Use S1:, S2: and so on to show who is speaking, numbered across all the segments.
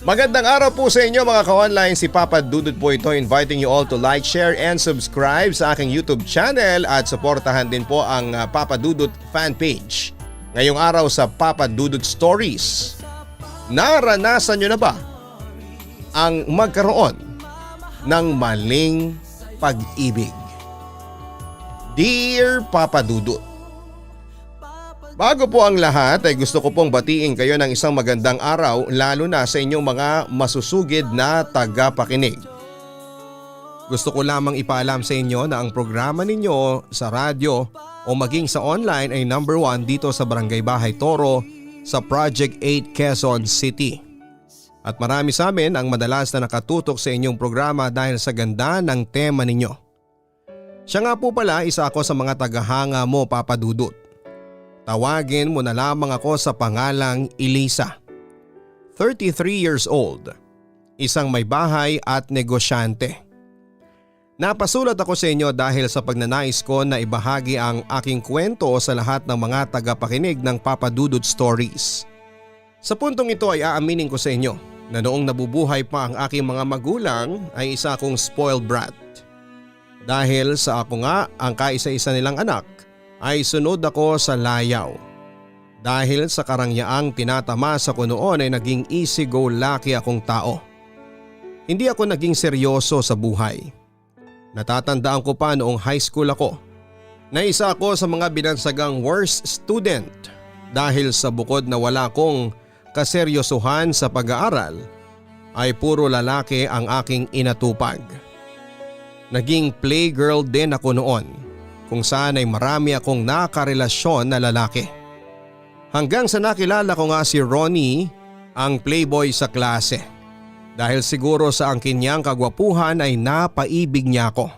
S1: Magandang araw po sa inyo mga ka-online, si Papa Dudut po ito, inviting you all to like, share and subscribe sa aking YouTube channel at suportahan din po ang Papa Dudut fan page. Ngayong araw sa Papa Dudut Stories, naranasan nyo na ba ang magkaroon ng maling pag-ibig? Dear Papa Dudut, bago po ang lahat ay gusto ko pong batiin kayo ng isang magandang araw, lalo na sa inyong mga masusugid na tagapakinig. Gusto ko lamang ipaalam sa inyo na ang programa ninyo sa radyo o maging sa online ay number 1 dito sa Barangay Bahay Toro sa Project 8 Quezon City. At marami sa amin ang madalas na nakatutok sa inyong programa dahil sa ganda ng tema ninyo. Siya nga po pala, isa ako sa mga tagahanga mo, Papa Dudut. Tawagin mo na lamang ako sa pangalang Elisa. 33 years old, isang may bahay at negosyante. Napasulat ako sa inyo dahil sa pagnanais ko na ibahagi ang aking kwento sa lahat ng mga tagapakinig ng Papa Dudut Stories. Sa puntong ito ay aaminin ko sa inyo na noong nabubuhay pa ang aking mga magulang ay isa akong spoiled brat. Dahil sa ako nga ang kaisa-isa nilang anak, ay sunod ako sa layaw. Dahil sa karangyaang tinatamasa ko noon ay naging easy-go-lucky akong tao. Hindi ako naging seryoso sa buhay. Natatandaan ko pa noong high school ako na isa ako sa mga binansagang worst student dahil sa bukod na wala akong kaseryosohan sa pag-aaral ay puro lalaki ang aking inatupag. Naging playgirl din ako noon, kung saan ay marami akong nakarelasyon na lalaki. Hanggang sa nakilala ko nga si Ronnie, ang playboy sa klase. Dahil siguro sa ang kanyang kagwapuhan ay napaibig niya ako.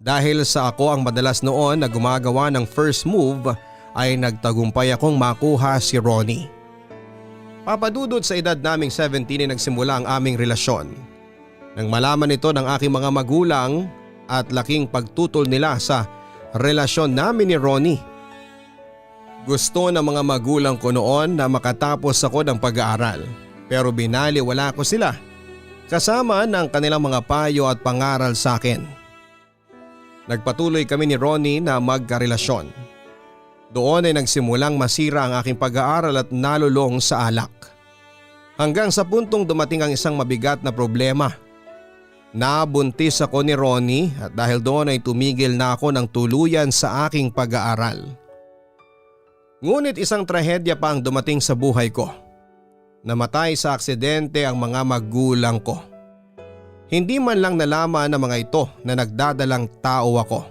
S1: Dahil sa ako ang madalas noon na gumagawa ng first move ay nagtagumpay akong makuha si Ronnie. Papadudod sa edad naming 17 ay nagsimula ang aming relasyon. Nang malaman ito ng aking mga magulang at laking pagtutol nila sa relasyon namin ni Ronnie. Gusto ng mga magulang ko noon na makatapos ako ng pag-aaral, pero binaliwala ko sila kasama ng kanilang mga payo at pangaral sa akin. Nagpatuloy kami ni Ronnie na magkarelasyon. Doon ay nagsimulang masira ang aking pag-aaral at nalulong sa alak. Hanggang sa puntong dumating ang isang mabigat na problema. Nabuntis ako ni Ronnie at dahil doon ay tumigil na ako ng tuluyan sa aking pag-aaral. Ngunit isang trahedya pa ang dumating sa buhay ko. Namatay sa aksidente ang mga magulang ko. Hindi man lang nalaman ng mga ito na nagdadalang tao ako.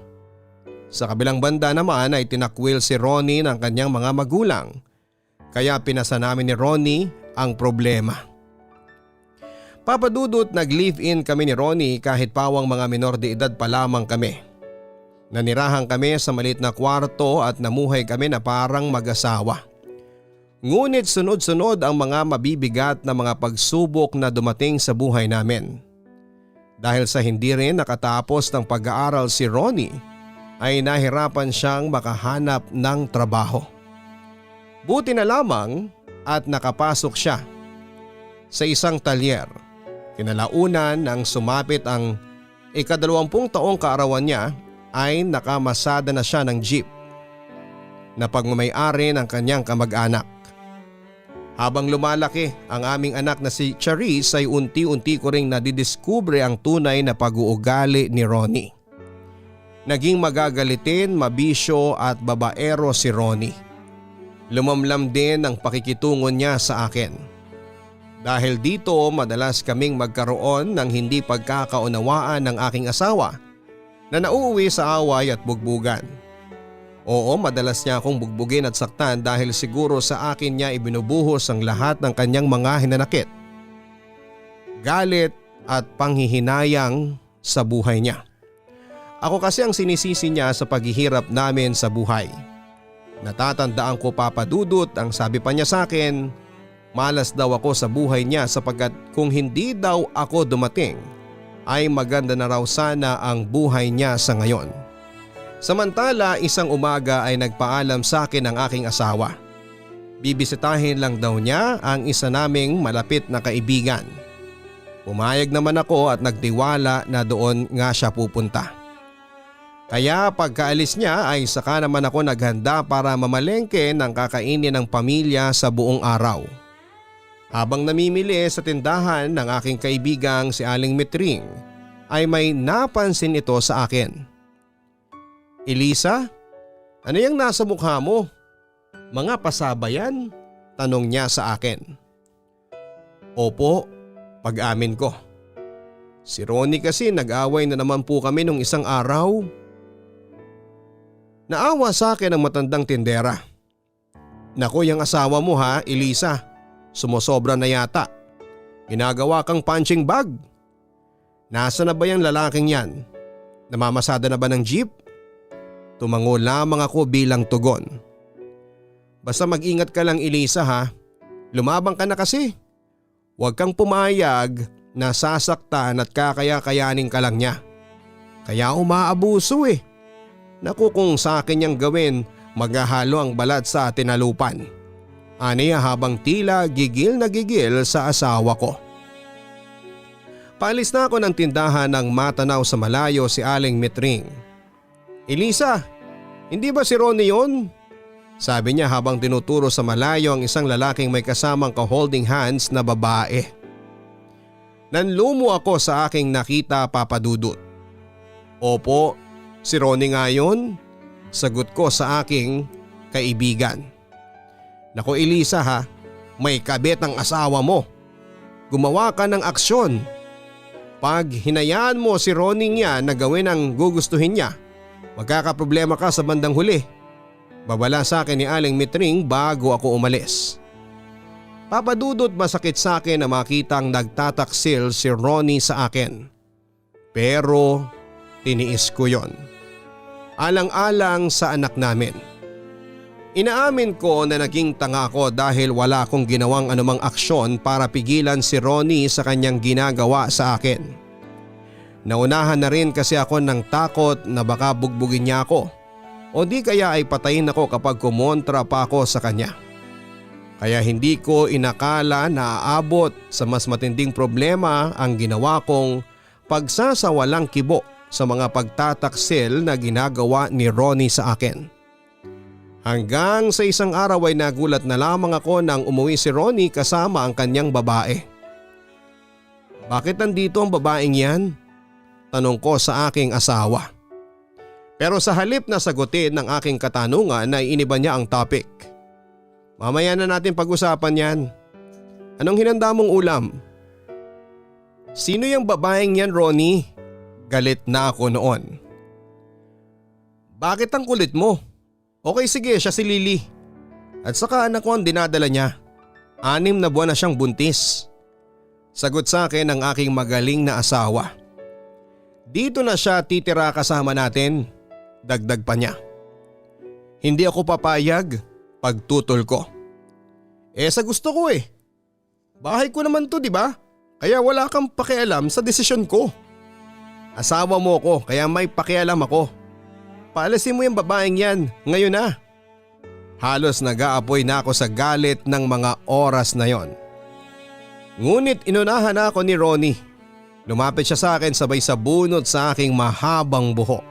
S1: Sa kabilang banda naman ay tinakwil si Ronnie ng kanyang mga magulang. Kaya pinasa namin ni Ronnie ang problema. Papadudot, nag-live-in kami ni Ronnie kahit pawang mga minor de edad pa lamang kami. Nanirahan kami sa maliit na kwarto at namuhay kami na parang mag-asawa. Ngunit sunod-sunod ang mga mabibigat na mga pagsubok na dumating sa buhay namin. Dahil sa hindi rin nakatapos ng pag-aaral si Ronnie, ay nahirapan siyang makahanap ng trabaho. Buti na lamang at nakapasok siya sa isang talyer. Kinalaunan nang sumapit ang ika-20 taong kaarawan niya ay nakamasada na siya ng jeep na pagmamayari ng kanyang kamag-anak. Habang lumalaki ang aming anak na si Charis ay unti-unti ko ring nadidiskubre ang tunay na pag-uugali ni Ronnie. Naging magagalitin, mabisyo at babaero si Ronnie. Lumamlam din ang pakikitungo niya sa akin. Dahil dito madalas kaming magkaroon ng hindi pagkakaunawaan ng aking asawa na nauuwi sa away at bugbugan. Oo, madalas niya akong bugbugin at saktan dahil siguro sa akin niya ibinubuhos ang lahat ng kanyang mga hinanakit, galit at panghihinayang sa buhay niya. Ako kasi ang sinisisi niya sa paghihirap namin sa buhay. Natatandaan ko, Papa Dudut, ang sabi pa niya sa akin, malas daw ako sa buhay niya sapagkat kung hindi daw ako dumating ay maganda na raw sana ang buhay niya sa ngayon. Samantala, isang umaga ay nagpaalam sa akin ang aking asawa. Bibisitahin lang daw niya ang isa naming malapit na kaibigan. Pumayag naman ako at nagtiwala na doon nga siya pupunta. Kaya pagkaalis niya ay saka naman ako naghanda para mamalengke ng kakainin ng pamilya sa buong araw. Habang namimili sa tindahan ng aking kaibigang si Aling Mitring ay may napansin ito sa akin. "Elisa, ano yung nasa mukha mo? Mga pasaba yan?" tanong niya sa akin. "Opo," pag-amin ko. "Si Ronnie kasi nag-away na naman po kami nung isang araw." Naawa sa akin ang matandang tindera. "Naku, yung asawa mo ha, Elisa. Sumusobra na yata. Ginagawa kang punching bag. Nasa na ba yung lalaking yan? Namamasada na ba ng jeep?" Tumango lamang ako bilang tugon. "Basta mag-ingat ka lang, Elisa ha. Lumabang ka na kasi. Huwag kang pumayag na sasaktan at kakaya-kayanin ka lang niya. Kaya umaabuso eh. Naku, kung sa akin niyang gawin, maghahalo ang balat sa tinalupan." Aniya habang tila gigil na gigil sa asawa ko. Paalis na ako ng tindahan nang matanaw sa malayo si Aling Mitring. "Elisa, hindi ba si Ronnie yun?" sabi niya habang tinuturo sa malayo ang isang lalaking may kasamang ka-holding hands na babae. Nanlumo ako sa aking nakita, Papa Dudut. "Opo, si Ronnie nga yun," sagot ko sa aking kaibigan. "Naku Elisa ha, may kabit ang asawa mo. Gumawa ka ng aksyon. Pag hinayaan mo si Ronnie niya na gawin ang gugustuhin niya, magkakaproblema ka sa bandang huli." Babala sa akin ni Aling Mitring bago ako umalis. Papa Dudut, masakit sa akin na makitang nagtataksil si Ronnie sa akin. Pero tiniis ko yon. Alang-alang sa anak namin. Inaamin ko na naging tanga ako dahil wala akong ginawang anumang aksyon para pigilan si Ronnie sa kanyang ginagawa sa akin. Naunahan na rin kasi ako ng takot na baka bugbugin niya ako o di kaya ay patayin ako kapag kumontra pa ako sa kanya. Kaya hindi ko inakala na aabot sa mas matinding problema ang ginawa kong pagsasawalang kibo sa mga pagtataksil na ginagawa ni Ronnie sa akin. Hanggang sa isang araw ay nagulat na lamang ako nang umuwi si Ronnie kasama ang kanyang babae. "Bakit nandito ang babaeng yan?" tanong ko sa aking asawa. Pero sa halip na sagutin ng aking katanungan ay iniba niya ang topic. "Mamaya na natin pag-usapan yan. Anong hinanda mong ulam?" "Sino yung babaeng yan, Ronnie?" Galit na ako noon. "Bakit ang kulit mo? Okay sige, siya si Lily. At saka anak ko ang dinadala niya. 6 na buwan na siyang buntis." Sagot sa akin ng aking magaling na asawa. "Dito na siya titira kasama natin." Dagdag pa niya. "Hindi ako papayag." Pagtutol ko. Sa gusto ko eh. Bahay ko naman to, di ba? Kaya wala kang pakialam sa desisyon ko. Asawa mo ko kaya may pakialam ako. Paalisin mo yung babaeng yan, ngayon na." Halos nag-aapoy na ako sa galit ng mga oras na yon. Ngunit inunahan ako ni Ronnie. Lumapit siya sa akin sabay sa bunot sa aking mahabang buhok.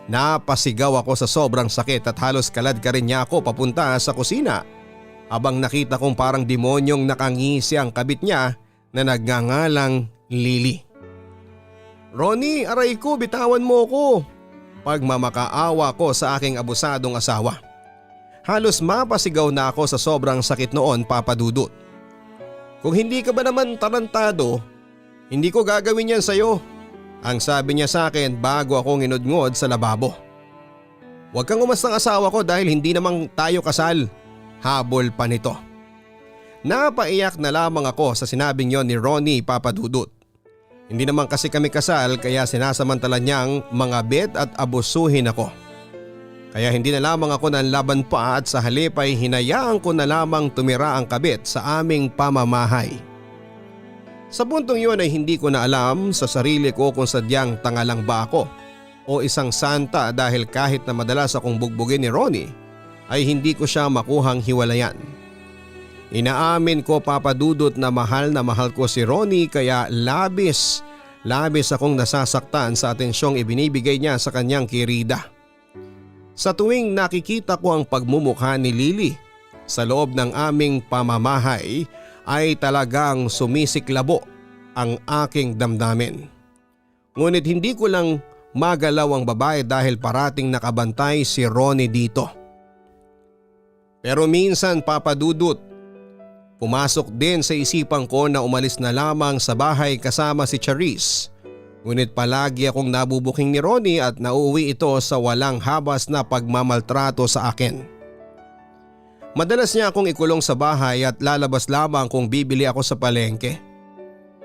S1: Napasigaw ako sa sobrang sakit at halos kalad ka rin niya ako papunta sa kusina habang nakita kong parang demonyong nakangisi ang kabit niya na nagngangalang Lily. "Ronnie, aray ko, bitawan mo ko." Pagmamakaawa ko sa aking abusadong asawa. Halos mapasigaw na ako sa sobrang sakit noon, Papa Dudut. "Kung hindi ka ba naman tarantado, hindi ko gagawin yan sa'yo," ang sabi niya sa akin bago ako nginudngod sa lababo. "Huwag kang umastang asawa ko dahil hindi namang tayo kasal," habol pa nito. Napaiyak na lamang ako sa sinabing yon ni Ronnie, Papa Dudut. Hindi naman kasi kami kasal kaya sinasamantala niyang mangabit at abusuhin ako. Kaya hindi na lamang ako nanlaban pa at sa halip ay hinayaan ko na lamang tumira ang kabit sa aming pamamahay. Sa puntong yun ay hindi ko na alam sa sarili ko kung sadyang tanga lang ba ako o isang santa dahil kahit na madalas akong bugbugin ni Ronnie ay hindi ko siya makuhang hiwalayan. Inaamin ko, Papa Dudut, na mahal ko si Ronnie, kaya labis akong nasasaktan sa atensyong ibinibigay niya sa kanyang kirida. Sa tuwing nakikita ko ang pagmumukha ni Lily sa loob ng aming pamamahay ay talagang sumisiklabo ang aking damdamin. Ngunit hindi ko lang magalaw ang babae dahil parating nakabantay si Ronnie dito. Pero minsan, Papa Dudut, pumasok din sa isipan ko na umalis na lamang sa bahay kasama si Charisse. Ngunit palagi akong nabubuking ni Ronnie at nauuwi ito sa walang habas na pagmamaltrato sa akin. Madalas niya akong ikulong sa bahay at lalabas lamang kung bibili ako sa palengke.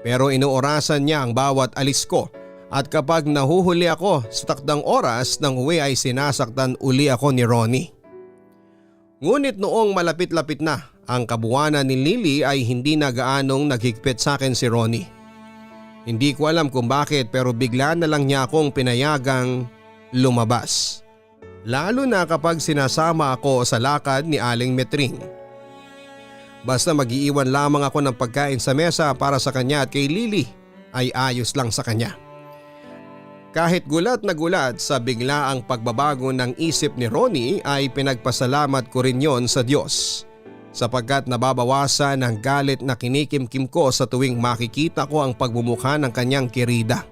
S1: Pero inuorasan niya ang bawat alis ko at kapag nahuhuli ako sa takdang oras ng uwi ay sinasaktan uli ako ni Ronnie. Ngunit noong malapit-lapit na ang kabuwanan ni Lily ay hindi na gaanong naghigpit sa akin si Ronnie. Hindi ko alam kung bakit pero bigla na lang niya akong pinayagang lumabas. Lalo na kapag sinasama ako sa lakad ni Aling Metring. Basta mag-iiwan lamang ako ng pagkain sa mesa para sa kanya at kay Lily ay ayos lang sa kanya. Kahit gulat na gulat sa biglaang pagbabago ng isip ni Ronnie ay pinagpasalamat ko rin yon sa Diyos. Sapagkat nababawasan ang galit na kinikimkim ko sa tuwing makikita ko ang pagmumukha ng kanyang kirida.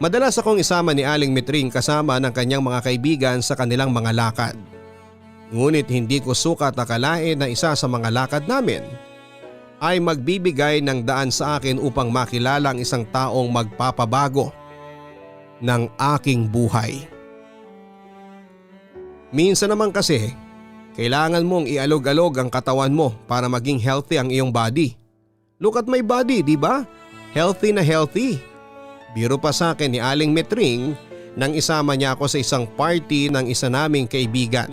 S1: Madalas akong isama ni Aling Metring kasama ng kanyang mga kaibigan sa kanilang mga lakad. Ngunit hindi ko sukat akalain na isa sa mga lakad namin ay magbibigay ng daan sa akin upang makilala ang isang taong magpapabago ng aking buhay. Minsan naman kasi, kailangan mong ialog-alog ang katawan mo para maging healthy ang iyong body. Look at my body, di ba? Healthy na healthy. Biro pa sa akin ni Aling Metring nang isama niya ako sa isang party ng isa naming kaibigan.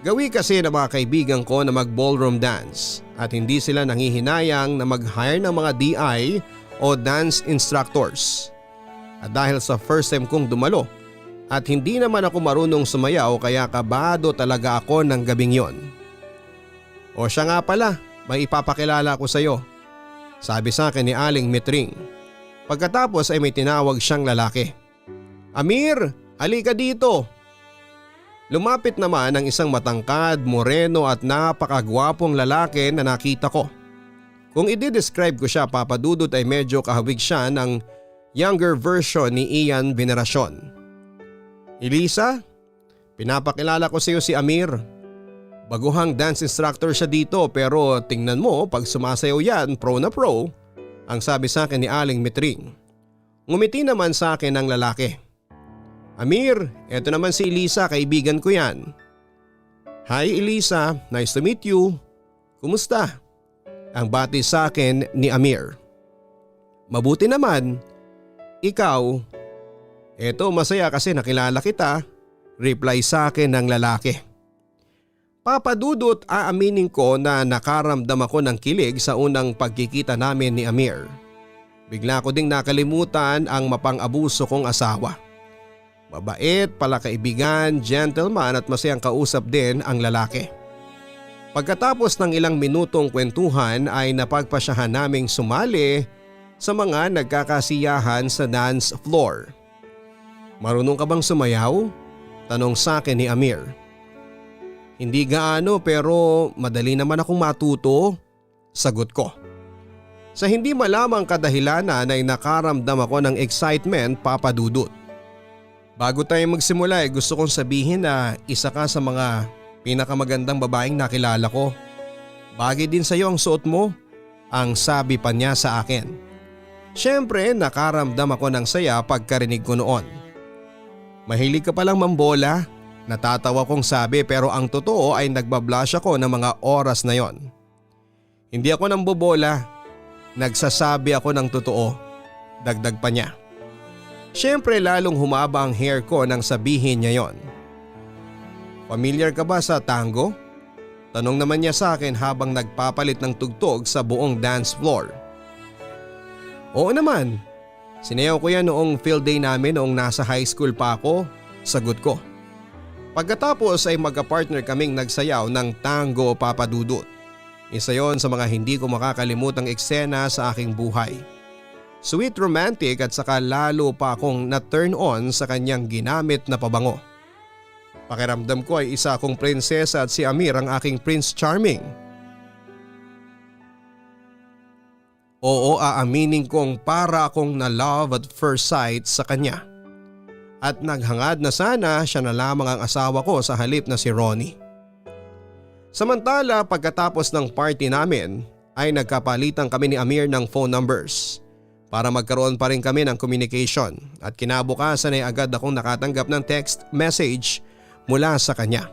S1: Gawi kasi ng mga kaibigan ko na mag-ballroom dance at hindi sila nangihinayang na mag-hire ng mga DI o dance instructors. At dahil sa first time kong dumalo at hindi naman ako marunong sumayaw kaya kabado talaga ako ng gabing yon. O siya nga pala, may ipapakilala ko sa iyo, sabi sa akin ni Aling Metring. Pagkatapos ay may tinawag siyang lalaki. Amir, halika dito. Lumapit naman ang isang matangkad, moreno at napakagwapong lalaki na nakita ko. Kung i-describe ko siya, Papa Dudut, ay medyo kahawig siya ng younger version ni Ian Veneracion. Elisa, pinapakilala ko sa iyo si Amir. Baguhang dance instructor siya dito pero tingnan mo pag sumasayaw yan pro na pro, ang sabi sa akin ni Aling Metring. Ngumiti naman sa akin ang lalaki. Amir, eto naman si Elisa, kaibigan ko yan. Hi Elisa, nice to meet you. Kumusta? Ang bati sa akin ni Amir. Mabuti naman. Ikaw? Eto, masaya kasi nakilala kita, reply sa akin ng lalaki. Papa Dudut, aaminin ko na nakaramdam ako ng kilig sa unang pagkikita namin ni Amir. Bigla ko ding nakalimutan ang mapang-abuso kong asawa. Mabait, palakaibigan, gentleman at masayang kausap din ang lalaki. Pagkatapos ng ilang minutong kwentuhan ay napagpasyahan naming sumali sa mga nagkakasiyahan sa dance floor. Marunong ka bang sumayaw? Tanong sa akin ni Amir. Hindi gaano pero madali naman akong matuto, sagot ko. Sa hindi malamang kadahilanan ay nakaramdam ako ng excitement, Papa Dudut. Bago tayo magsimula gusto kong sabihin na isa ka sa mga pinakamagandang babaeng nakilala ko. Bagay din sa iyo ang suot mo, ang sabi pa niya sa akin. Siyempre nakaramdam ako ng saya pagkarinig ko noon. Mahilig ka palang mambola? Natatawa kong sabi pero ang totoo ay nagbablush ako ng mga oras na yon. Hindi ako nambobola, nagsasabi ako ng totoo, dagdag pa niya. Siyempre lalong humaba ang hair ko nang sabihin niya yon. Familiar ka ba sa tango? Tanong naman niya sa akin habang nagpapalit ng tugtog sa buong dance floor. Oo naman, sinayaw ko yan noong field day namin noong nasa high school pa ako, sagot ko. Pagkatapos ay magka-partner kaming nagsayaw ng tango Papa Dudut. Isa yon sa mga hindi ko makakalimutang eksena sa aking buhay. Sweet romantic at saka lalo pa akong na-turn on sa kanyang ginamit na pabango. Pakiramdam ko ay isa akong prinsesa at si Amir ang aking Prince Charming. Oo, aaminin kong para akong na-love at first sight sa kanya. At naghangad na sana siya na lamang ang asawa ko sa halip na si Ronnie. Samantala pagkatapos ng party namin ay nagkapalitan kami ni Amir ng phone numbers para magkaroon pa rin kami ng communication at kinabukasan ay agad akong nakatanggap ng text message mula sa kanya.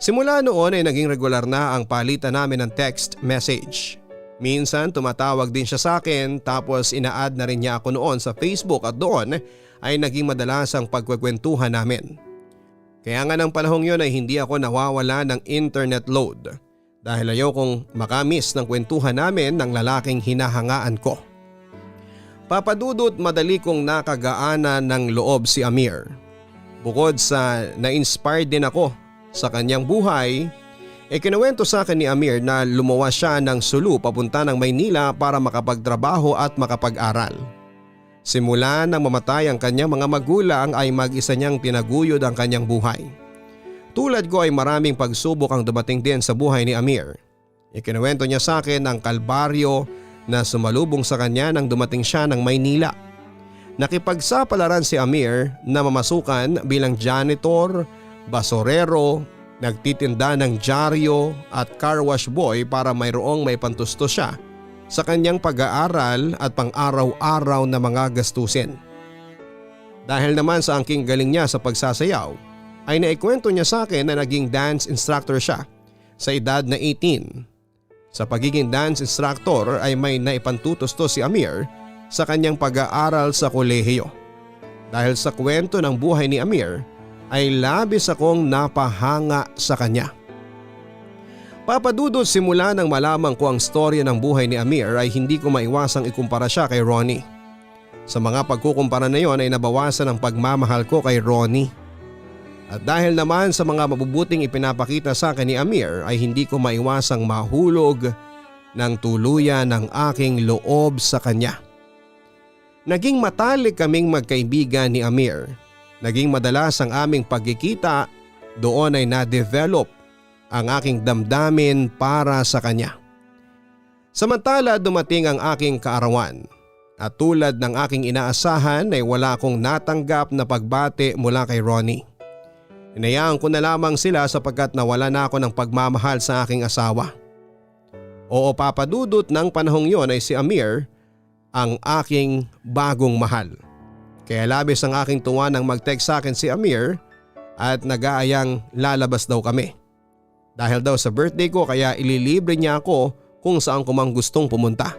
S1: Simula noon ay naging regular na ang palitan namin ng text message. Minsan tumatawag din siya sa akin tapos ina-add na rin niya ako noon sa Facebook at doon ay naging madalas ang pagkwekwentuhan namin. Kaya nga ng panahong yon ay hindi ako nawawala ng internet load dahil ayaw kong makamiss ng kwentuhan namin ng lalaking hinahangaan ko. Papadudot madali kong nakagaanan ng loob si Amir. Bukod sa na-inspired din ako sa kanyang buhay, kinuwento sa akin ni Amir na lumawas siya ng Sulu papunta ng Maynila para makapagtrabaho at makapag-aral. Simula nang mamatay ang kanyang mga magulang ay mag-isa niyang tinaguyod ang kanyang buhay. Tulad ko ay maraming pagsubok ang dumating din sa buhay ni Amir. Ikinuwento niya sa akin ang kalbaryo na sumalubong sa kanya nang dumating siya ng Maynila. Nakipagsapalaran si Amir na mamasukan bilang janitor, basorero, nagtitinda ng dyaryo at car wash boy para mayroong may pantusto siya sa kanyang pag-aaral at pang-araw-araw na mga gastusin. Dahil naman sa angking galing niya sa pagsasayaw, ay naikwento niya sa akin na naging dance instructor siya sa edad na 18. Sa pagiging dance instructor ay may naipantutusto si Amir sa kanyang pag-aaral sa kolehiyo. Dahil sa kwento ng buhay ni Amir, ay labis akong napahanga sa kanya. Papadudod simula nang malaman ko ang storya ng buhay ni Amir ay hindi ko maiwasang ikumpara siya kay Ronnie. Sa mga pagkukumpara na yon ay nabawasan ang pagmamahal ko kay Ronnie. At dahil naman sa mga mabubuting ipinapakita sa akin ni Amir ay hindi ko maiwasang mahulog ng tuluyan ng aking loob sa kanya. Naging matalik kaming magkaibigan ni Amir. Naging madalas ang aming pagkikita, doon ay na-develop ang aking damdamin para sa kanya. Samantala dumating ang aking kaarawan at tulad ng aking inaasahan ay wala akong natanggap na pagbati mula kay Ronnie. Inayaan ko na lamang sila sapagkat nawala na ako ng pagmamahal sa aking asawa. Oo, papadudot ng panahong yon ay si Amir ang aking bagong mahal. Kaya labis ang aking tuwa nang mag-text sa akin si Amir at nag-aayang lalabas daw kami. Dahil daw sa birthday ko kaya ililibre niya ako kung saan ko mang gustong pumunta.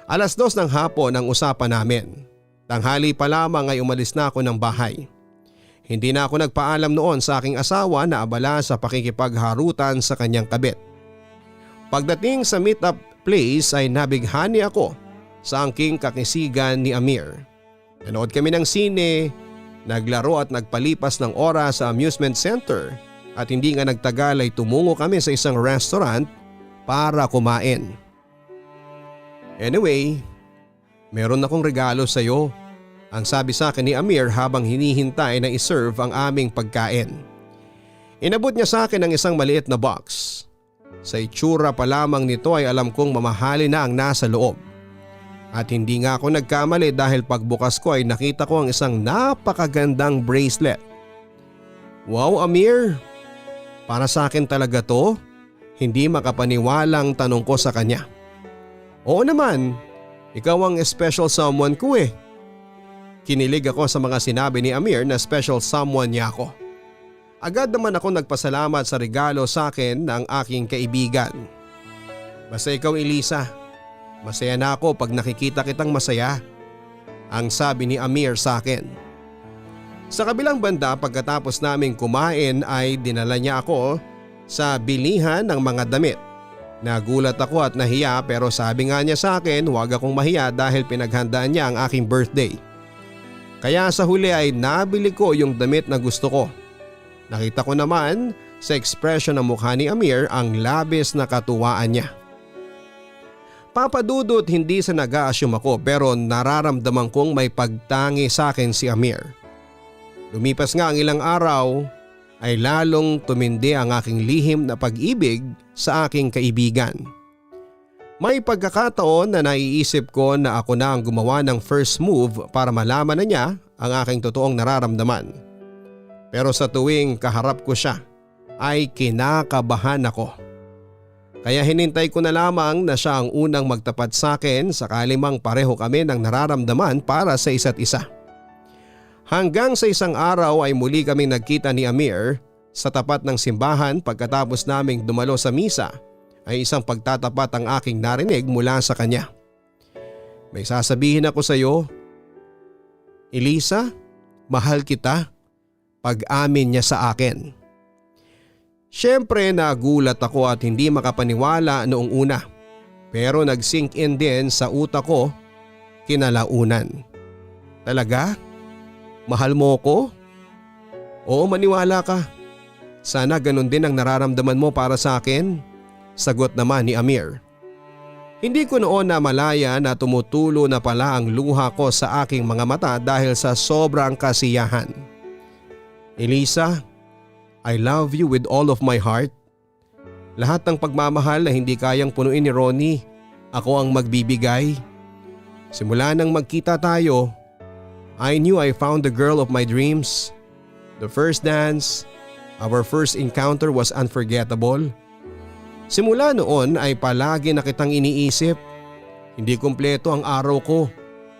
S1: 2:00 ng hapon ang usapan namin. Tanghali pa lamang ay umalis na ako ng bahay. Hindi na ako nagpaalam noon sa aking asawa na abala sa pakikipagharutan sa kanyang kabit. Pagdating sa meet-up place ay nabighani ako sa angking kakisigan ni Amir. Nanood kami ng sine, naglaro at nagpalipas ng oras sa amusement center at hindi nga nagtagal ay tumungo kami sa isang restaurant para kumain. Anyway, meron akong regalo sa iyo, ang sabi sa akin ni Amir habang hinihintay na iserve ang aming pagkain. Inabot niya sa akin ang isang maliit na box. Sa itsura pa lamang nito ay alam kong mamahalin na ang nasa loob. At hindi nga ako nagkamali dahil pagbukas ko ay nakita ko ang isang napakagandang bracelet. Wow Amir, para sa akin talaga to? Hindi makapaniwalang tanong ko sa kanya. Oo naman, ikaw ang special someone ko eh. Kinilig ako sa mga sinabi ni Amir na special someone niya ako. Agad naman ako nagpasalamat sa regalo sa akin ng aking kaibigan. Basta ikaw Elisa, masaya na ako pag nakikita kitang masaya, ang sabi ni Amir sa akin. Sa kabilang banda pagkatapos naming kumain ay dinala niya ako sa bilihan ng mga damit. Nagulat ako at nahiya pero sabi nga niya sa akin huwag akong mahiya dahil pinaghandaan niya ang aking birthday. Kaya sa huli ay nabili ko yung damit na gusto ko. Nakita ko naman sa ekspresyon ng mukha ni Amir ang labis na katuwaan niya. Papa Dudut, hindi sa nag-a-assume ako pero nararamdaman kong may pagtangi sa akin si Amir. Lumipas nga ang ilang araw ay lalong tumindi ang aking lihim na pag-ibig sa aking kaibigan. May pagkakataon na naiisip ko na ako na ang gumawa ng first move para malaman na niya ang aking totoong nararamdaman. Pero sa tuwing kaharap ko siya ay kinakabahan ako. Kaya hinintay ko na lamang na siya ang unang magtapat sa akin sakali mang pareho kami ng nararamdaman para sa isa't isa. Hanggang sa isang araw ay muli kaming nagkita ni Amir sa tapat ng simbahan. Pagkatapos naming dumalo sa misa ay isang pagtatapat ang aking narinig mula sa kanya. May sasabihin ako sa iyo, Elisa, mahal kita. Pag-amin niya sa akin. Siyempre nagulat ako at hindi makapaniwala noong una. Pero nag-sink in din sa utak ko kinalaunan. Talaga? Mahal mo ko? Oo, maniwala ka. Sana ganun din ang nararamdaman mo para sa akin. Sagot naman ni Amir. Hindi ko noon namalaya na tumutulo na pala ang luha ko sa aking mga mata dahil sa sobrang kasiyahan. Elisa, I love you with all of my heart. Lahat ng pagmamahal na hindi kayang punuin ni Ronnie, ako ang magbibigay. Simula nang magkita tayo, I knew I found the girl of my dreams. The first dance, our first encounter was unforgettable. Simula noon ay palagi na kitang iniisip. Hindi kumpleto ang araw ko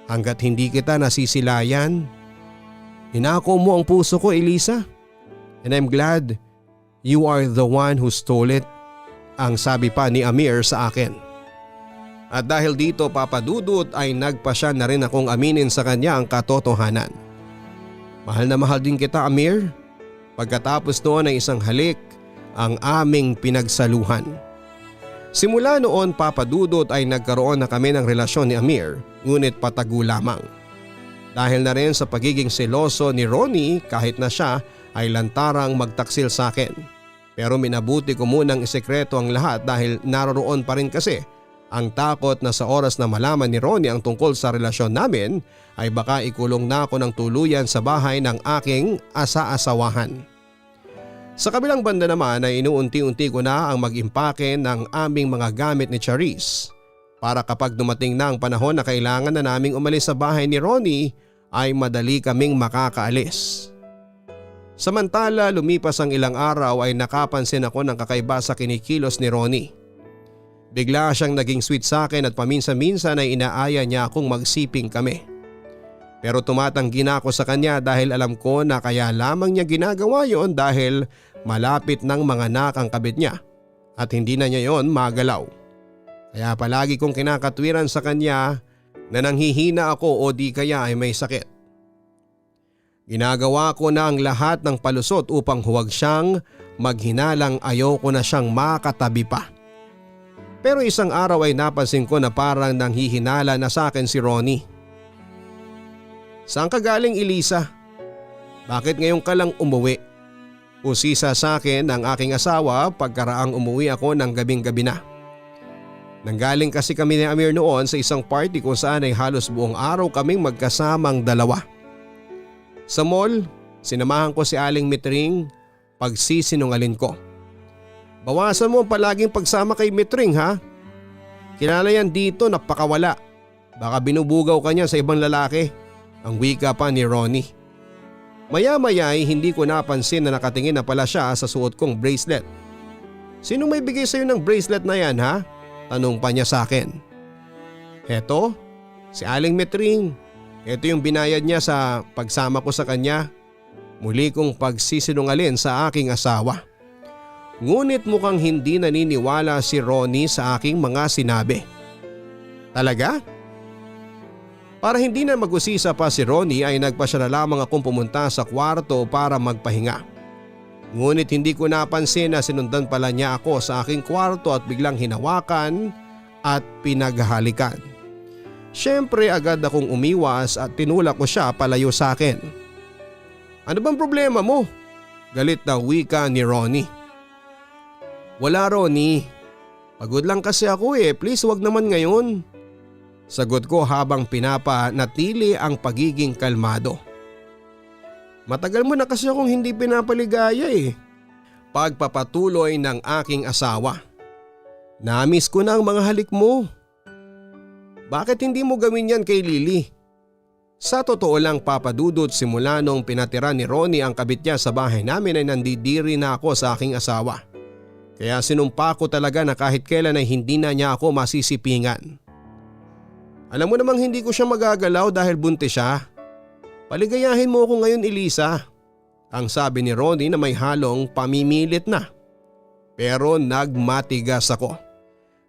S1: hanggat hindi kita nasisilayan. Hinako mo ang puso ko, Elisa. And I'm glad you are the one who stole it. Ang sabi pa ni Amir sa akin. At dahil dito, Papa Dudut, ay nagpasya na rin akong aminin sa kanya ang katotohanan. Mahal na mahal din kita, Amir. Pagkatapos noon ay isang halik ang aming pinagsaluhan. Simula noon, Papa Dudut, ay nagkaroon na kami ng relasyon ni Amir, ngunit patago lamang. Dahil na rin sa pagiging seloso ni Ronnie kahit na siya ay lantarang magtaksil sa akin. Pero minabuti ko munang isekreto ang lahat dahil naroroon pa rin kasi ang takot na sa oras na malaman ni Ronnie ang tungkol sa relasyon namin ay baka ikulong na ako ng tuluyan sa bahay ng aking asa-asawahan. Sa kabilang banda naman ay inuunti-unti ko na ang mag-impake ng aming mga gamit ni Charisse para kapag dumating na ang panahon na kailangan na naming umalis sa bahay ni Ronnie ay madali kaming makakaalis. Samantala lumipas ang ilang araw ay nakapansin ako ng kakaiba sa kinikilos ni Ronnie. Bigla siyang naging sweet sa akin at paminsan-minsan ay inaaya niya akong magsiping kami. Pero tumatanggi na ako sa kanya dahil alam ko na kaya lamang niya ginagawa yon dahil malapit ng mga anak ang kabit niya at hindi na niya yon magalaw. Kaya palagi kong kinakatwiran sa kanya na nanghihina ako o di kaya ay may sakit. Ginagawa ko na ang lahat ng palusot upang huwag siyang maghinalang, ayoko na siyang makatabi pa. Pero isang araw ay napansin ko na parang nanghihinala na sa akin si Ronnie. Saan ka galing, Elisa? Bakit ngayon ka lang umuwi? Usisa sa akin ang aking asawa pagkaraang umuwi ako ng gabing-gabi na. Nanggaling kasi kami ni Amir noon sa isang party kung saan ay halos buong araw kaming magkasamang dalawa. Sa mall, sinamahan ko si Aling Mitring, pagsisinungalin ko. Bawasan mo ang palaging pagsama kay Mitring, ha? Kilala yan dito, napakawala. Baka binubugaw ka niya sa ibang lalaki. Ang wika pa ni Ronnie. Maya-maya ay hindi ko napansin na nakatingin na pala siya sa suot kong bracelet. Sino may bigay sa'yo ng bracelet na yan, ha? Tanong pa niya sa akin. Heto, si Aling Mitring. Ito yung binayad niya sa pagsama ko sa kanya. Muli kong pagsisinungalin sa aking asawa. Ngunit mukhang hindi naniniwala si Ronnie sa aking mga sinabi. Talaga? Para hindi na mag-usisa pa si Ronnie ay nagpasya na lamang akong pumunta sa kwarto para magpahinga. Ngunit hindi ko napansin na sinundan pala niya ako sa aking kwarto at biglang hinawakan at pinaghalikan. Siyempre agad akong umiwas at tinulak ko siya palayo sa akin. Ano bang problema mo? Galit na wika ni Ronnie. Wala Ronnie. Pagod lang kasi ako please wag naman ngayon. Sagot ko habang pinapanatili ang pagiging kalmado. Matagal mo na kasi akong hindi pinapaligaya Pagpapatuloy ng aking asawa. Namiss ko na ang mga halik mo. Bakit hindi mo gawin yan kay Lily? Sa totoo lang Papa Dudut, simula nung pinatira ni Ronnie ang kabit niya sa bahay namin ay nandidiri na ako sa aking asawa. Kaya sinumpa ko talaga na kahit kailan ay hindi na niya ako masisipingan. Alam mo namang hindi ko siya magagalaw dahil buntis siya. Paligayahin mo ako ngayon Elisa. Ang sabi ni Ronnie na may halong pamimilit na. Pero nagmatigas ako.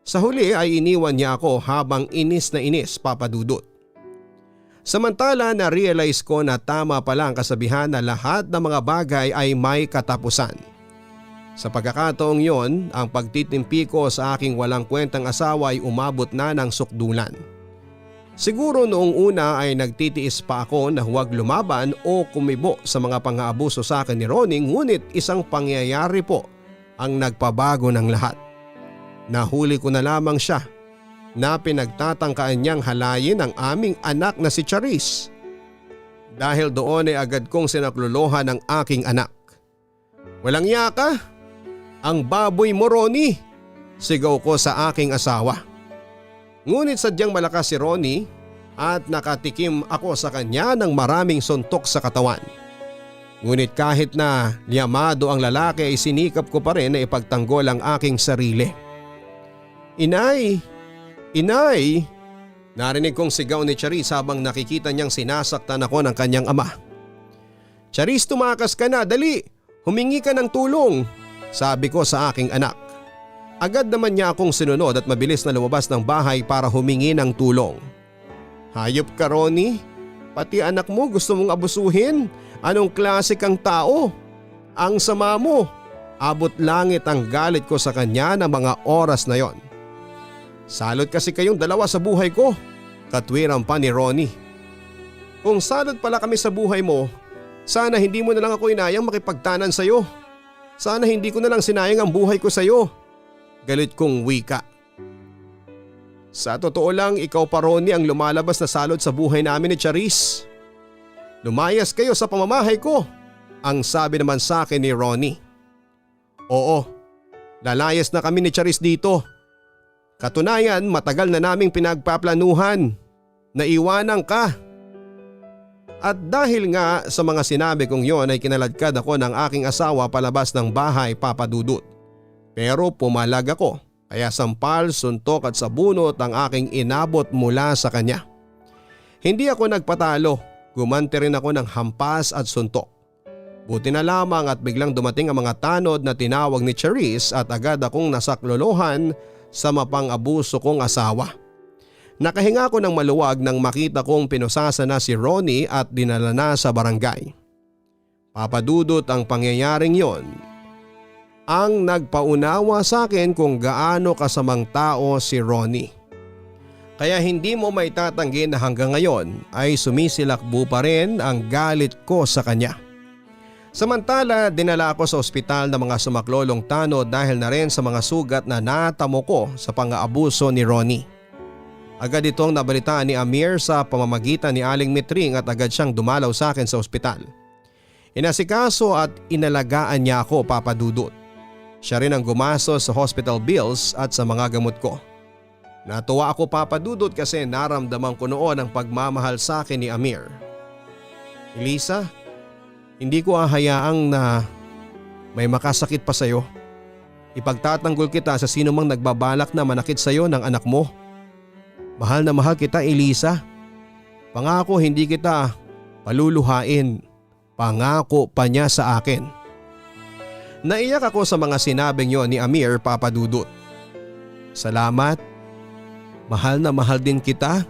S1: Sa huli ay iniwan niya ako habang inis na inis Papa Dudut. Samantala na-realize ko na tama pala ang kasabihan na lahat ng mga bagay ay may katapusan. Sa pagkakataong yon, ang pagtitimpi ko sa aking walang kwentang asawa ay umabot na ng sukdulan. Siguro noong una ay nagtitiis pa ako na huwag lumaban o kumibo sa mga pang-aabuso sa akin ni Ronnie, ngunit isang pangyayari po ang nagpabago ng lahat. Nahuli ko na lamang siya na pinagtatangkaan niyang halayin ang aming anak na si Charis. Dahil doon ay agad kong sinaklolohan ang aking anak. Walang yaka! Ang baboy mo Ronnie! Sigaw ko sa aking asawa. Ngunit sadyang malakas si Ronnie at nakatikim ako sa kanya ng maraming suntok sa katawan. Ngunit kahit na liyamado ang lalaki ay sinikap ko pa rin na ipagtanggol ang aking sarili. Inay! Inay! Narinig kong sigaw ni Charis habang nakikita niyang sinasaktan ako ng kanyang ama. Charis, tumakas ka na, dali! Humingi ka ng tulong! Sabi ko sa aking anak. Agad naman niya akong sinunod at mabilis na lumabas ng bahay para humingi ng tulong. Hayop ka Ronnie, pati anak mo gusto mong abusuhin. Anong klase kang tao? Ang sama mo. Abot langit ang galit ko sa kanya ng mga oras na yon. Salot kasi kayong dalawa sa buhay ko, katwiran pa ni Ronnie. Kung salot pala kami sa buhay mo, sana hindi mo na lang ako inayang makipagtanan sa'yo. Sana hindi ko na lang sinayang ang buhay ko sa'yo. Galit kong wika. Sa totoo lang, ikaw pa Ronnie ang lumalabas na salot sa buhay namin ni Charis. Lumayas kayo sa pamamahay ko, ang sabi naman sa akin ni Ronnie. Oo, lalayas na kami ni Charis dito. Katunayan, matagal na naming pinagpaplanuhan. Naiwanan ka. At dahil nga sa mga sinabi kong yon ay kinaladkad ako ng aking asawa palabas ng bahay Papa Dudut. Pero pumalag ako kaya sampal, suntok at sabunot ang aking inabot mula sa kanya. Hindi ako nagpatalo, gumanti rin ako ng hampas at suntok. Buti na lamang at biglang dumating ang mga tanod na tinawag ni Charis at agad akong nasaklolohan sa mapang-abuso kong asawa. Nakahinga ko ng maluwag nang makita kong pinusasa na si Ronnie at dinala na sa barangay. Papadudot ang pangyayaring yon ang nagpaunawa sa akin kung gaano kasamang tao si Ronnie. Kaya hindi mo maitatanggi na hanggang ngayon ay sumisilakbo pa rin ang galit ko sa kanya. Samantala, dinala ako sa ospital ng mga sumaklolong tanod dahil na rin sa mga sugat na natamo ko sa pang-aabuso ni Ronnie. Agad itong nabalitaan ni Amir sa pamamagitan ni Aling Mitring at agad siyang dumalaw sa akin sa ospital. Inasikaso at inalagaan niya ako, Papa Dudut. Siya rin ang gumastos sa hospital bills at sa mga gamot ko. Natuwa ako, Papa Dudut, kasi naramdaman ko noon ang pagmamahal sa akin ni Amir. Elisa, hindi ko hahayaang na may makasakit pa sa'yo. Ipagtatanggol kita sa sino mang nagbabalak na manakit sa'yo ng anak mo. Mahal na mahal kita, Elisa. Pangako hindi kita paluluhain. Pangako pa niya sa akin. Naiyak ako sa mga sinabing yon ni Amir, Papa Dudut. Salamat. Mahal na mahal din kita.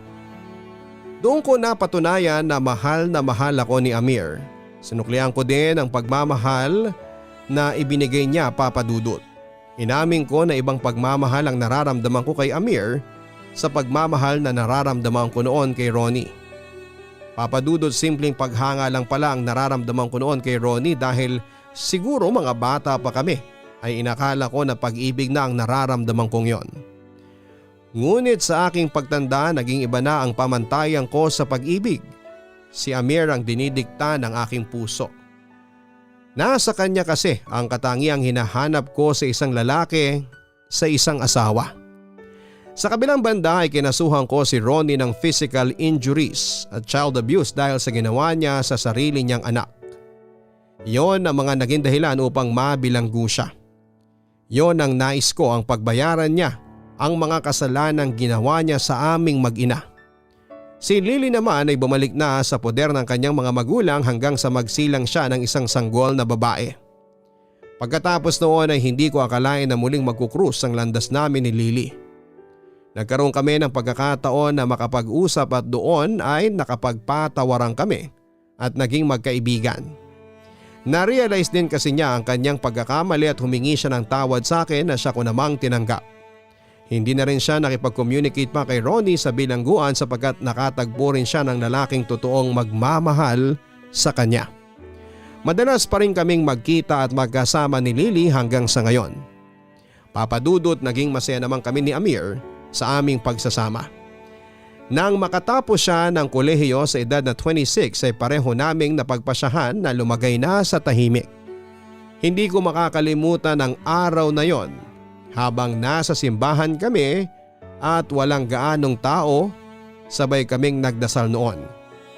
S1: Doon ko napatunayan na mahal ako ni Amir. Sinuklian ko din ang pagmamahal na ibinigay niya, Papa Dudut. Inamin ko na ibang pagmamahal ang nararamdaman ko kay Amir sa pagmamahal na nararamdaman ko noon kay Ronnie. Papa Dudut, simpleng paghanga lang pala ang nararamdaman ko noon kay Ronnie dahil Siguro mga bata pa kami ay inakala ko na pag-ibig na ang nararamdaman kong yon. Ngunit sa aking pagtanda naging iba na ang pamantayan ko sa pag-ibig. Si Amir ang dinidikta ng aking puso. Nasa kanya kasi ang katangiang hinahanap ko sa isang lalaki, sa isang asawa. Sa kabilang banda ay kinasuhan ko si Ronnie ng physical injuries at child abuse dahil sa ginawa niya sa sarili niyang anak. Yon ang mga naging dahilan upang mabilanggo siya. Yon ang nais ko ang pagbayaran niya ang mga kasalanang ginawa niya sa aming mag-ina. Si Lily naman ay bumalik na sa poder ng kanyang mga magulang hanggang sa magsilang siya ng isang sanggol na babae. Pagkatapos noon ay hindi ko akalain na muling magkukrus ang landas namin ni Lily. Nagkaroon kami ng pagkakataon na makapag-usap at doon ay nakapagpatawaran kami at naging magkaibigan. Na-realize din kasi niya ang kanyang pagkakamali at humingi siya ng tawad sa akin na siya ko namang tinanggap. Hindi na rin siya nakipag-communicate pa kay Ronnie sa bilangguan sapagkat nakatagpo rin siya ng lalaking totoong magmamahal sa kanya. Madalas pa rin kaming magkita at magkasama ni Lily hanggang sa ngayon. Papadudot naging masaya naman kami ni Amir sa aming pagsasama. Nang makatapos siya ng kolehiyo sa edad na 26 ay pareho naming napagpasyahan na lumagay na sa tahimik. Hindi ko makakalimutan ang araw na yon habang nasa simbahan kami at walang gaanong tao, sabay kaming nagdasal noon.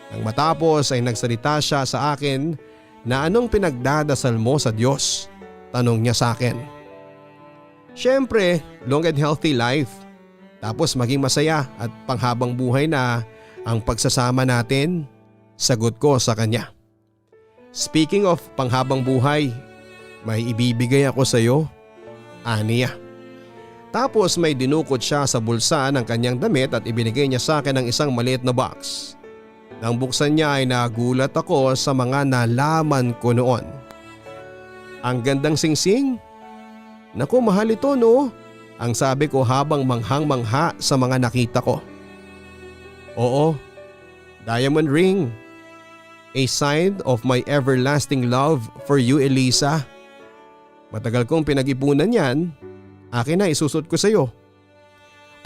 S1: Nang matapos ay nagsalita siya sa akin na anong pinagdadasal mo sa Diyos? Tanong niya sa akin. Siyempre, long and healthy life. Tapos maging masaya at panghabang buhay na ang pagsasama natin, sagot ko sa kanya. Speaking of panghabang buhay, may ibibigay ako sa iyo, aniya. Tapos may dinukot siya sa bulsa ng kanyang damit at ibinigay niya sa akin ng isang maliit na box. Nang buksan niya ay nagulat ako sa mga nalaman ko noon. Ang gandang singsing? Naku, mahal ito no? Ang sabi ko habang manghang-mangha sa mga nakita ko. Oo, diamond ring. A sign of my everlasting love for you, Elisa. Matagal kong pinag-ipunan yan. Akin na isusot ko sa iyo.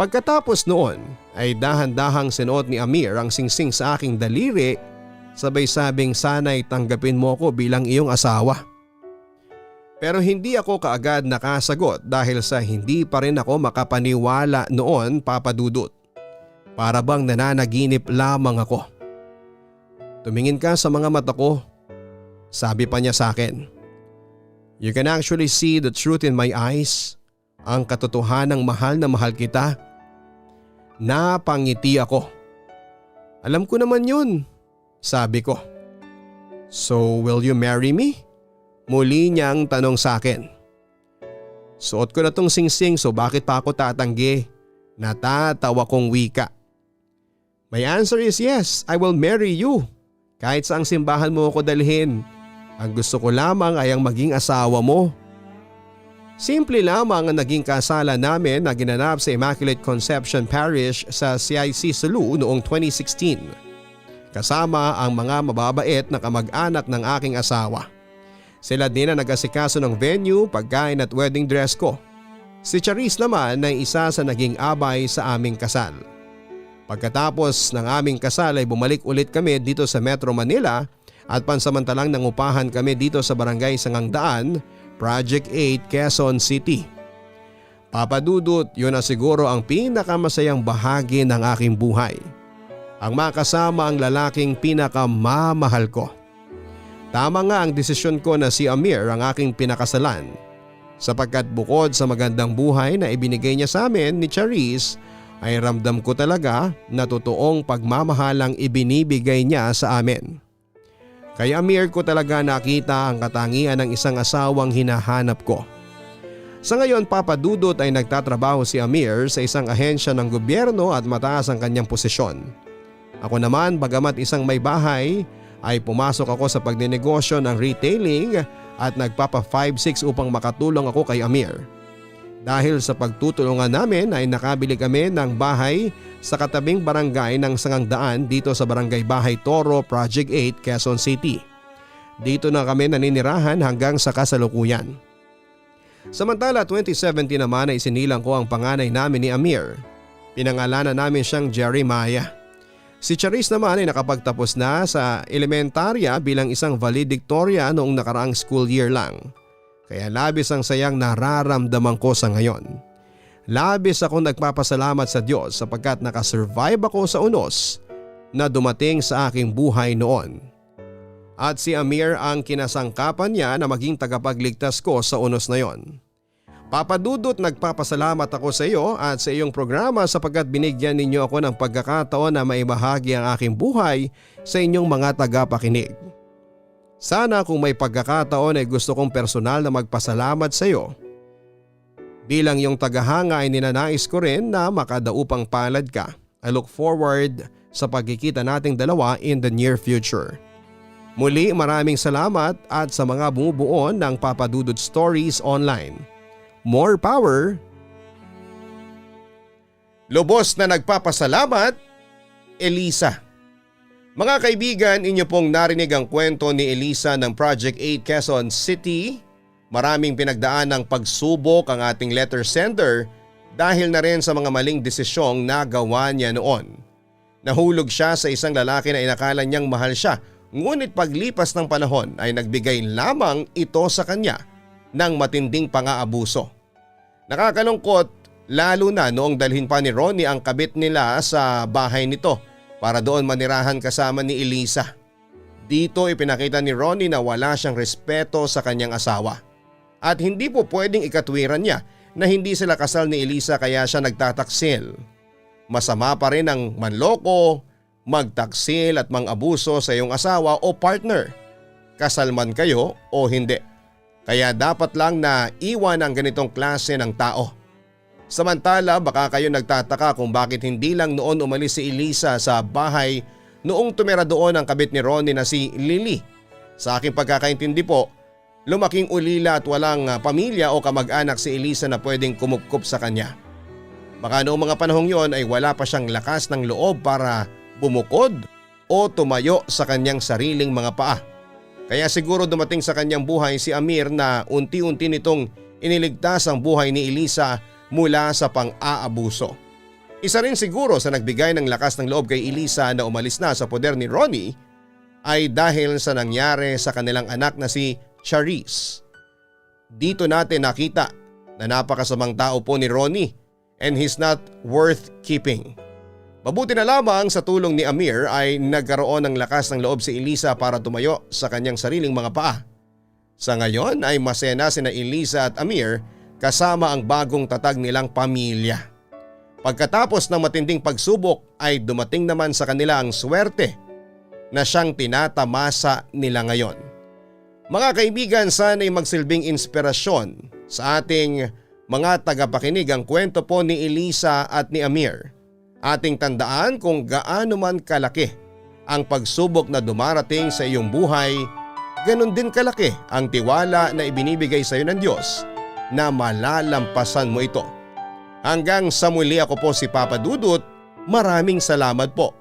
S1: Pagkatapos noon ay dahan-dahang sinuot ni Amir ang singsing sa aking daliri, sabay sabing sana'y tanggapin mo ko bilang iyong asawa. Pero hindi ako kaagad nakasagot dahil sa hindi pa rin ako makapaniwala noon, Papa Dudut. Para bang nananaginip lamang ako. Tumingin ka sa mga mata ko, sabi pa niya sa akin. You can actually see the truth in my eyes. Ang katotohanang mahal na mahal kita. Napangiti ako. Alam ko naman yun, sabi ko. So will you marry me? Muli niyang tanong sa akin. Suot ko na tong singsing so bakit pa ako tatanggi? Natatawa kong wika. My answer is yes, I will marry you. Kahit saang simbahan mo ako dalhin. Ang gusto ko lamang ay ang maging asawa mo. Simple lamang ang naging kasalan namin na ginanap sa Immaculate Conception Parish sa CIC Sulu noong 2016. Kasama ang mga mababait na kamag-anak ng aking asawa. Sila din ang nag-asikaso ng venue, pagkain at wedding dress ko. Si Charis naman ay isa sa naging abay sa aming kasal. Pagkatapos ng aming kasal ay bumalik ulit kami dito sa Metro Manila at pansamantalang nangupahan kami dito sa Barangay Sangangdaan, Project 8, Quezon City. Papadudot, yun na siguro ang pinakamasayang bahagi ng aking buhay. Ang makasama ang lalaking pinakamamahal ko. Tama nga ang desisyon ko na si Amir ang aking pinakasalan sapagkat bukod sa magandang buhay na ibinigay niya sa amin ni Charis ay ramdam ko talaga na totoong pagmamahal ang ibinibigay niya sa amin. Kay Amir ko talaga nakita ang katangian ng isang asawang hinahanap ko. Sa ngayon, Papa Dudut, ay nagtatrabaho si Amir sa isang ahensya ng gobyerno at mataas ang kanyang posisyon. Ako naman, bagamat isang may bahay, ay pumasok ako sa pagninegosyo ng retailing at nagpapa 5-6 upang makatulong ako kay Amir. Dahil sa pagtutulungan namin ay nakabili kami ng bahay sa katabing barangay ng Sangangdaan dito sa Barangay Bahay Toro, Project 8, Quezon City. Dito na kami naninirahan hanggang sa kasalukuyan. Samantala 2017 naman ay sinilang ko ang panganay namin ni Amir. Pinangalanan namin siyang Jeremiah. Si Charis naman ay nakapagtapos na sa elementarya bilang isang valedictoria noong nakaraang school year lang. Kaya labis ang sayang nararamdaman ko sa ngayon. Labis ako nagpapasalamat sa Diyos sapagkat nakasurvive ako sa unos na dumating sa aking buhay noon. At si Amir ang kinasangkapan niya na maging tagapagligtas ko sa unos na yon. Papa Dudut, nagpapasalamat ako sa iyo at sa iyong programa sapagkat binigyan ninyo ako ng pagkakataon na maibahagi ang aking buhay sa inyong mga tagapakinig. Sana kung may pagkakataon ay gusto kong personal na magpasalamat sa iyo. Bilang iyong tagahanga ay ninanais ko rin na makadaupang palad ka. I look forward sa pagkikita nating dalawa in the near future. Muli maraming salamat at sa mga bumubuo ng Papa Dudut Stories Online. More power! Lubos na nagpapasalamat, Elisa. Mga kaibigan, inyo pong narinig ang kwento ni Elisa ng Project 8 Quezon City. Maraming pinagdaan ng pagsubok ang ating letter sender dahil na rin sa mga maling desisyong nagawa niya noon. Nahulog siya sa isang lalaki na inakala niyang mahal siya, ngunit paglipas ng panahon ay nagbigay lamang ito sa kanya ng matinding pang-aabuso. Nakakalungkot lalo na noong dalhin pa ni Ronnie ang kabit nila sa bahay nito para doon manirahan kasama ni Elisa. Dito ipinakita ni Ronnie na wala siyang respeto sa kanyang asawa. At hindi po pwedeng ikatwiran niya na hindi sila kasal ni Elisa kaya siya nagtataksil. Masama pa rin ang manloko, magtaksil at mang-abuso sa iyong asawa o partner. Kasal man kayo o hindi. Kaya dapat lang na iwan ang ganitong klase ng tao. Samantala baka kayo nagtataka kung bakit hindi lang noon umalis si Elisa sa bahay noong tumira doon ang kabit ni Ronnie na si Lily. Sa aking pagkakaintindi po, lumaking ulila at walang pamilya o kamag-anak si Elisa na pwedeng kumupkup sa kanya. Baka noong mga panahong yon ay wala pa siyang lakas ng loob para bumukod o tumayo sa kanyang sariling mga paa. Kaya siguro dumating sa kanyang buhay si Amir na unti-unti nitong iniligtas ang buhay ni Elisa mula sa pang-aabuso. Isa rin siguro sa nagbigay ng lakas ng loob kay Elisa na umalis na sa poder ni Ronnie ay dahil sa nangyari sa kanilang anak na si Charis. Dito natin nakita na napakasamang tao po ni Ronnie and he's not worth keeping. Mabuti na lamang sa tulong ni Amir ay nagkaroon ng lakas ng loob si Elisa para tumayo sa kanyang sariling mga paa. Sa ngayon ay masaya na sina Elisa at Amir kasama ang bagong tatag nilang pamilya. Pagkatapos ng matinding pagsubok ay dumating naman sa kanila ang swerte na siyang tinatamasa nila ngayon. Mga kaibigan, sana'y magsilbing inspirasyon sa ating mga tagapakinig ang kwento po ni Elisa at ni Amir. Ating tandaan kung gaano man kalaki ang pagsubok na dumarating sa iyong buhay, ganun din kalaki ang tiwala na ibinibigay sa iyo ng Diyos na malalampasan mo ito. Hanggang sa muli, ako po si Papa Dudut. Maraming salamat po.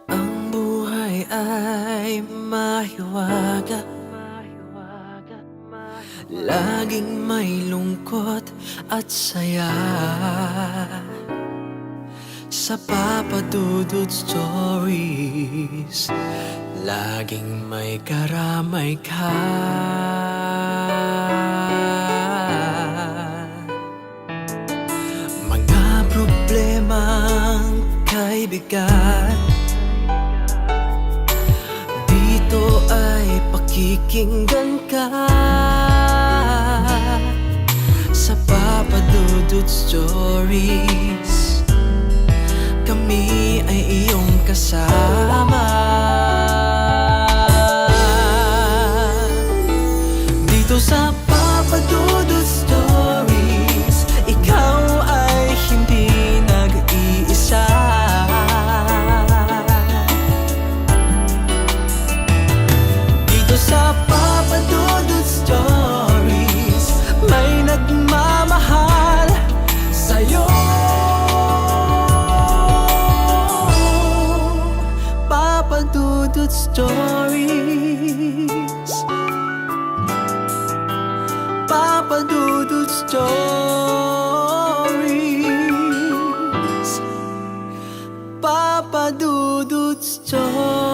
S2: Ang buhay ay mahiwaga, laging may lungkot at saya. Sa Papa Dudut Stories, laging may karamay ka. Mga problemang kaibigan, dito ay pakikinggan ka. Sa Papa Dudut Stories, kami ay iyong kasama. Dito sa Papa Dudut Stories, ikaw ay hindi nag-iisa. Dito sa Papa Dudut Stories, may nagmamahal sa'yo. Papa Dudut Stories. Stories. Papa Dudut Stories.